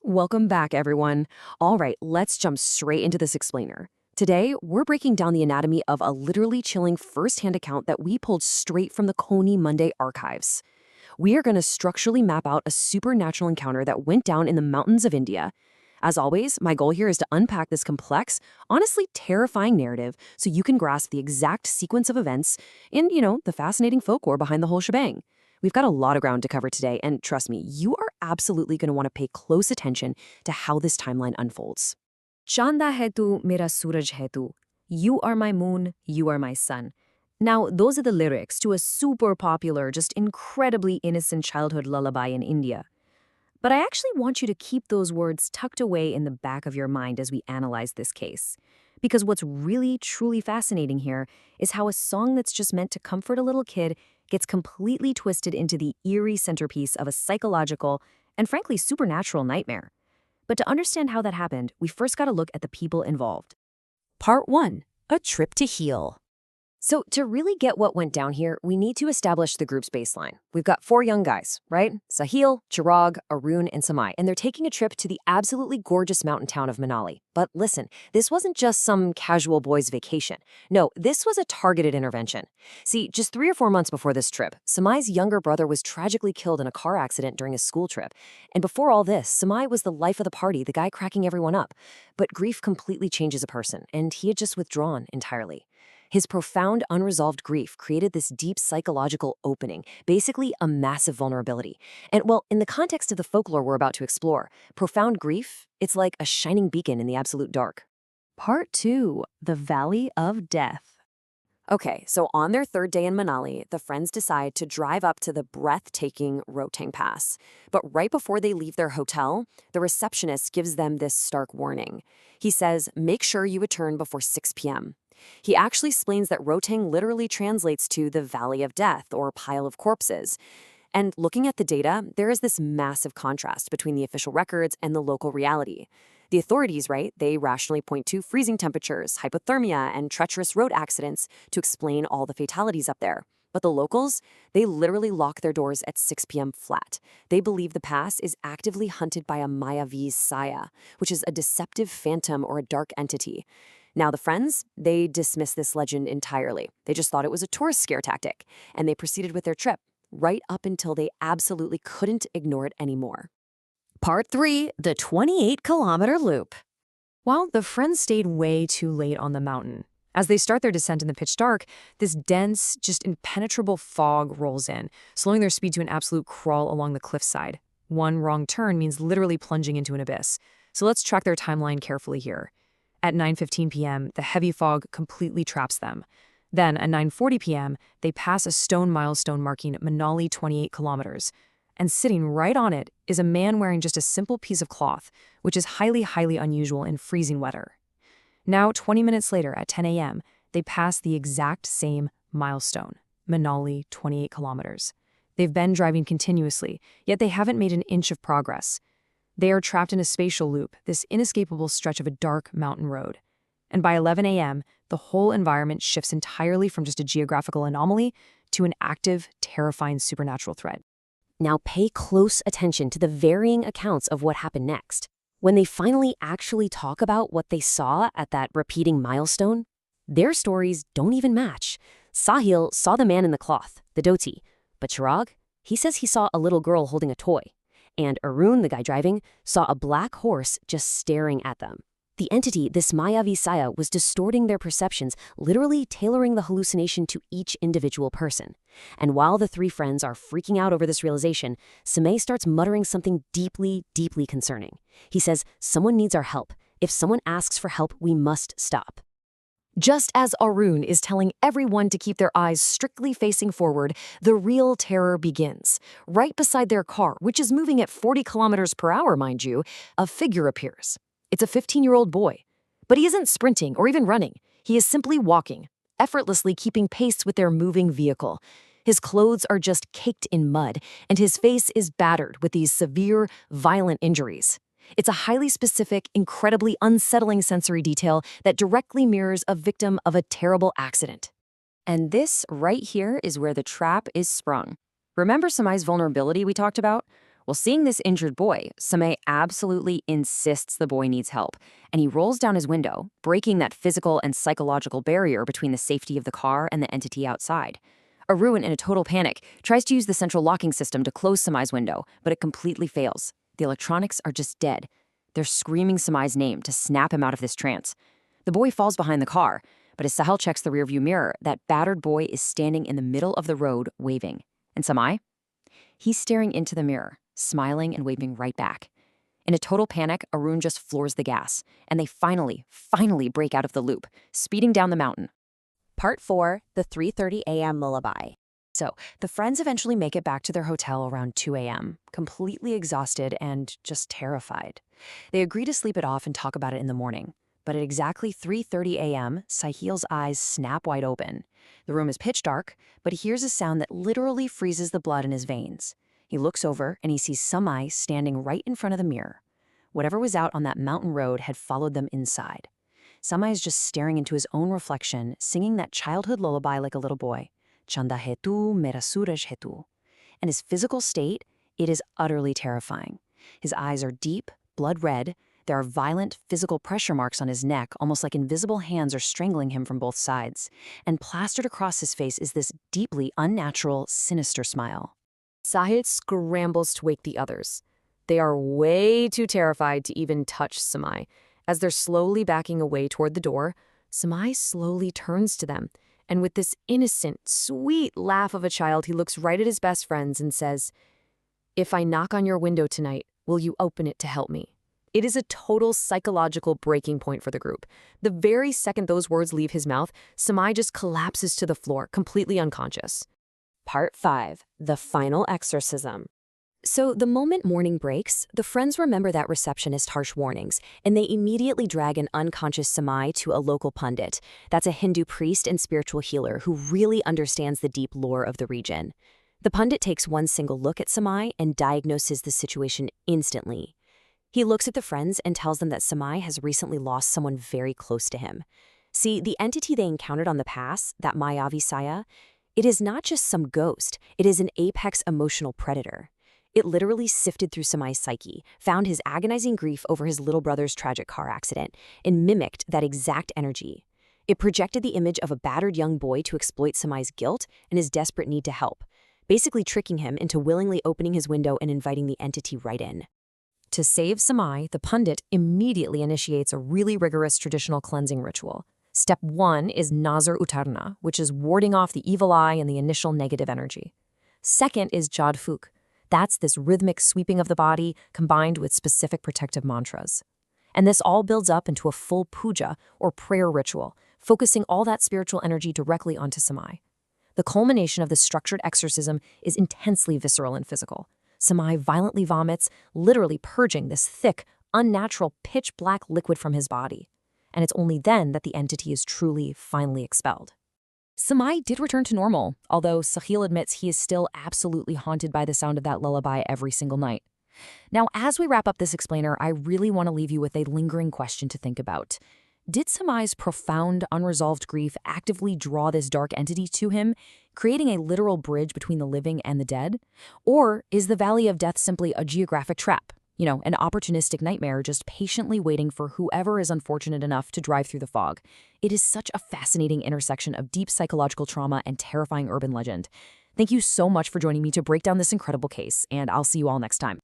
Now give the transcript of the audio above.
Welcome back, everyone. All right, let's jump straight into this explainer. Today, we're breaking down the anatomy of a literally chilling first-hand account that we pulled straight from the Coney Monday archives. We are going to structurally map out a supernatural encounter that went down in the mountains of India. As always, my goal here is to unpack this complex, honestly terrifying narrative so you can grasp the exact sequence of events and, the fascinating folklore behind the whole shebang. We've got a lot of ground to cover today, and trust me, you are absolutely going to want to pay close attention to how this timeline unfolds. Chanda hai tu, mera suraj hai tu. You are my moon, you are my sun. Now, those are the lyrics to a super popular, just incredibly innocent childhood lullaby in India. But I actually want you to keep those words tucked away in the back of your mind as we analyze this case. Because what's really, truly fascinating here is how a song that's just meant to comfort a little kid gets completely twisted into the eerie centerpiece of a psychological and frankly supernatural nightmare. But to understand how that happened, we first got to look at the people involved. Part 1. A trip to heal. So to really get what went down here, we need to establish the group's baseline. We've got 4 young guys, right? Sahil, Chirag, Arun, and Samai, and they're taking a trip to the absolutely gorgeous mountain town of Manali. But listen, this wasn't just some casual boys' vacation. No, this was a targeted intervention. See, just 3 or 4 months before this trip, Samai's younger brother was tragically killed in a car accident during a school trip. And before all this, Samai was the life of the party, the guy cracking everyone up. But grief completely changes a person, and he had just withdrawn entirely. His profound, unresolved grief created this deep psychological opening, basically a massive vulnerability. And well, in the context of the folklore we're about to explore, profound grief, it's like a shining beacon in the absolute dark. Part 2. The Valley of Death. Okay, so on their 3rd day in Manali, the friends decide to drive up to the breathtaking Rotang Pass. But right before they leave their hotel, the receptionist gives them this stark warning. He says, make sure you return before 6 p.m. He actually explains that Rotang literally translates to the Valley of Death or pile of corpses. And looking at the data, there is this massive contrast between the official records and the local reality. The authorities, right, they rationally point to freezing temperatures, hypothermia, and treacherous road accidents to explain all the fatalities up there. But the locals, they literally lock their doors at 6 p.m. flat. They believe the pass is actively hunted by a Mayavi Saya, which is a deceptive phantom or a dark entity. Now, the friends, they dismiss this legend entirely. They just thought it was a tourist scare tactic, and they proceeded with their trip, right up until they absolutely couldn't ignore it anymore. Part 3. The 28-kilometer loop. Well, the friends stayed way too late on the mountain. As they start their descent in the pitch dark, this dense, just impenetrable fog rolls in, slowing their speed to an absolute crawl along the cliffside. One wrong turn means literally plunging into an abyss. So let's track their timeline carefully here. At 9:15 p.m., the heavy fog completely traps them. Then, at 9:40 p.m., they pass a stone milestone marking Manali 28 kilometers. And sitting right on it is a man wearing just a simple piece of cloth, which is highly, highly unusual in freezing weather. Now, 20 minutes later, at 10 a.m., they pass the exact same milestone, Manali 28 kilometers. They've been driving continuously, yet they haven't made an inch of progress. They are trapped in a spatial loop, this inescapable stretch of a dark mountain road. And by 11 a.m., the whole environment shifts entirely from just a geographical anomaly to an active, terrifying supernatural threat. Now pay close attention to the varying accounts of what happened next. When they finally actually talk about what they saw at that repeating milestone, their stories don't even match. Sahil saw the man in the cloth, the dhoti, but Chirag, he says he saw a little girl holding a toy. And Arun, the guy driving, saw a black horse just staring at them. The entity, this Mayavi Saya, was distorting their perceptions, literally tailoring the hallucination to each individual person. And while the 3 friends are freaking out over this realization, Samay starts muttering something deeply, deeply concerning. He says, someone needs our help. If someone asks for help, we must stop. Just as Arun is telling everyone to keep their eyes strictly facing forward, the real terror begins. Right beside their car, which is moving at 40 kilometers per hour, mind you, a figure appears. It's a 15-year-old boy. But he isn't sprinting or even running. He is simply walking, effortlessly keeping pace with their moving vehicle. His clothes are just caked in mud, and his face is battered with these severe, violent injuries. It's a highly specific, incredibly unsettling sensory detail that directly mirrors a victim of a terrible accident. And this right here is where the trap is sprung. Remember Samai's vulnerability we talked about? Well, seeing this injured boy, Samay absolutely insists the boy needs help, and he rolls down his window, breaking that physical and psychological barrier between the safety of the car and the entity outside. Arun, in a total panic, tries to use the central locking system to close Samay's window, but it completely fails. The electronics are just dead. They're screaming Samay's name to snap him out of this trance. The boy falls behind the car, but as Sahel checks the rearview mirror, that battered boy is standing in the middle of the road, waving. And Samay? He's staring into the mirror, smiling and waving right back. In a total panic, Arun just floors the gas, and they finally break out of the loop, speeding down the mountain. Part 4, the 3:30 a.m. lullaby. So, the friends eventually make it back to their hotel around 2 a.m., completely exhausted and just terrified. They agree to sleep it off and talk about it in the morning. But at exactly 3:30 a.m., Sahil's eyes snap wide open. The room is pitch dark, but he hears a sound that literally freezes the blood in his veins. He looks over and he sees Samay standing right in front of the mirror. Whatever was out on that mountain road had followed them inside. Samay is just staring into his own reflection, singing that childhood lullaby like a little boy. Chanda hai tu, mera suraj hai tu. And his physical state, it is utterly terrifying. His eyes are deep, blood red. There are violent physical pressure marks on his neck, almost like invisible hands are strangling him from both sides. And plastered across his face is this deeply unnatural, sinister smile. Sahil scrambles to wake the others. They are way too terrified to even touch Samay. As they're slowly backing away toward the door, Samay slowly turns to them, and with this innocent, sweet laugh of a child, he looks right at his best friends and says, "If I knock on your window tonight, will you open it to help me?" It is a total psychological breaking point for the group. The very second those words leave his mouth, Samay just collapses to the floor, completely unconscious. Part 5, the final exorcism. So the moment morning breaks, the friends remember that receptionist's harsh warnings, and they immediately drag an unconscious Samay to a local pundit. That's a Hindu priest and spiritual healer who really understands the deep lore of the region. The pundit takes one single look at Samay and diagnoses the situation instantly. He looks at the friends and tells them that Samay has recently lost someone very close to him. See, the entity they encountered on the pass, that Mayavi Saya, it is not just some ghost, it is an apex emotional predator. It literally sifted through Samay's psyche, found his agonizing grief over his little brother's tragic car accident, and mimicked that exact energy. It projected the image of a battered young boy to exploit Samay's guilt and his desperate need to help, basically tricking him into willingly opening his window and inviting the entity right in. To save Samay, the pundit immediately initiates a really rigorous traditional cleansing ritual. Step 1 is Nazar Utarna, which is warding off the evil eye and the initial negative energy. Second is Jad Phuk. That's this rhythmic sweeping of the body combined with specific protective mantras. And this all builds up into a full puja, or prayer ritual, focusing all that spiritual energy directly onto Samay. The culmination of this structured exorcism is intensely visceral and physical. Samay violently vomits, literally purging this thick, unnatural, pitch-black liquid from his body. And it's only then that the entity is truly, finally expelled. Samay did return to normal, although Sahil admits he is still absolutely haunted by the sound of that lullaby every single night. Now, as we wrap up this explainer, I really want to leave you with a lingering question to think about. Did Samay's profound, unresolved grief actively draw this dark entity to him, creating a literal bridge between the living and the dead? Or is the Valley of Death simply a geographic trap? An opportunistic nightmare just patiently waiting for whoever is unfortunate enough to drive through the fog. It is such a fascinating intersection of deep psychological trauma and terrifying urban legend. Thank you so much for joining me to break down this incredible case, and I'll see you all next time.